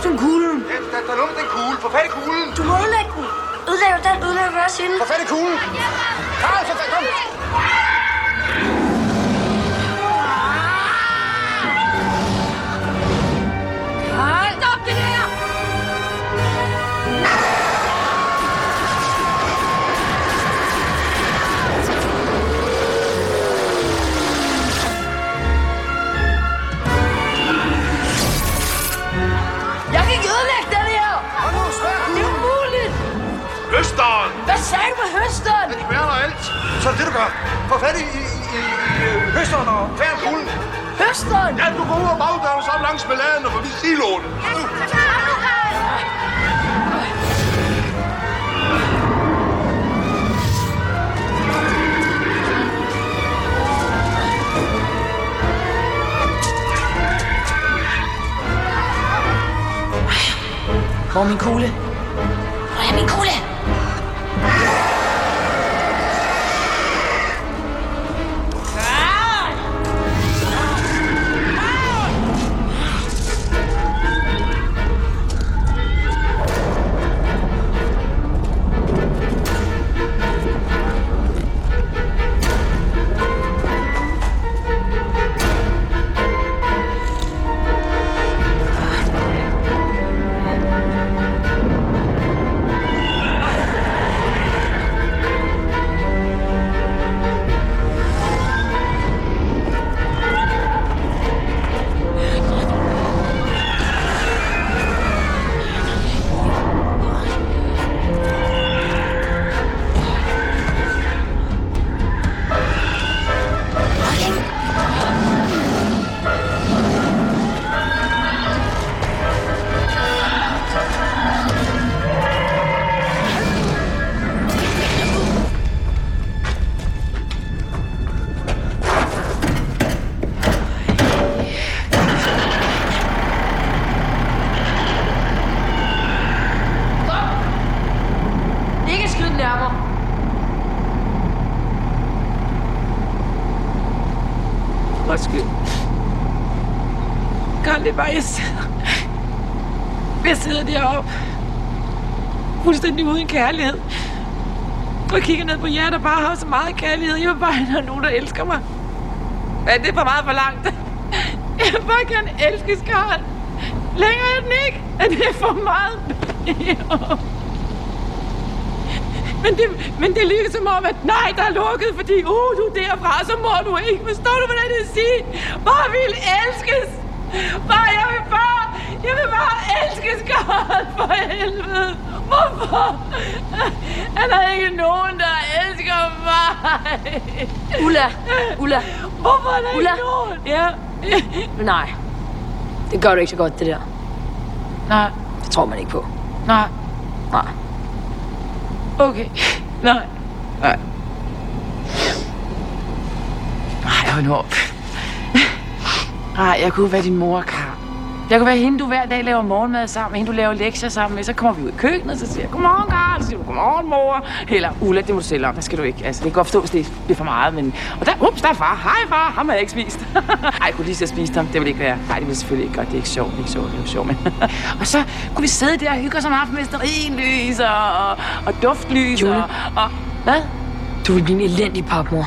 du kuglen? Der er noget med den kugle. Få fat i kuglen. Du må ødelægge den. Ødelægger den, ødelægger også hende. Få fat i kuglen. Karl, få fat, kom. Karl, stop det der! Jeg kan ikke ødelægge den her! Kom nu, svær Det kuglen. er umuligt! Høsteren. Hvad sagde du med høsteren? Den kværner alt. Så er det, du gør. Få fat i høsteren og kværn kuglen. Høsteren? Ja, du går ud og bagdøren så langs med laden og forbi siloen. Hvor er min kugle? Hvor er min kugle? Ikke skyd nærmere. Undskyld. Karl, det er bare, jeg sidder deroppe. Fuldstændig uden kærlighed. Og kigger ned på jer, der bare har så meget kærlighed. Jeg vil bare have nogen, der elsker mig. Men det er for meget for langt. Jeg vil bare gerne elskes, Karl. Længere er den ikke. Det er for meget. Men det er lige som om, at nej, der er lukket, fordi du er derfra, så må du ikke. Forstår du, hvordan det siger? Bare vil elskes. Jeg vil bare elskes, Karl, for helvede. Hvorfor? Er der ikke nogen, der elsker mig? Ulla. Hvorfor er der Ulla. ikke nogen? Ja. Nej. Det gør du ikke så godt, det der. Nej. Det tror man ikke på. Nej. Nej. Okay. Nej. Hold nu op. Nej, jeg kunne være din mor, Karl. Jeg kunne være hende, du hver dag laver morgenmad sammen med, hende, du laver lektier sammen med. Så kommer vi ud i køkkenet, og så siger jeg, godmorgen, Karl. Så siger du, godmorgen, mor. Eller, Ulla, det må du selv om. Der skal du ikke. Altså, det kan godt forstå, hvis det bliver for meget, men... Og der, der er far. Hej, far. Ham har jeg ikke spist. Ej, jeg kunne lige så spise ham. Det vil ikke være. Nej, det vil selvfølgelig ikke godt. Det er ikke sjovt. Det er jo sjovt, men... Og så kunne vi sidde der og hygge os om aftenen med stearinlys og duftlys Jule. og... Hvad? Du vil blive en elendig papmor.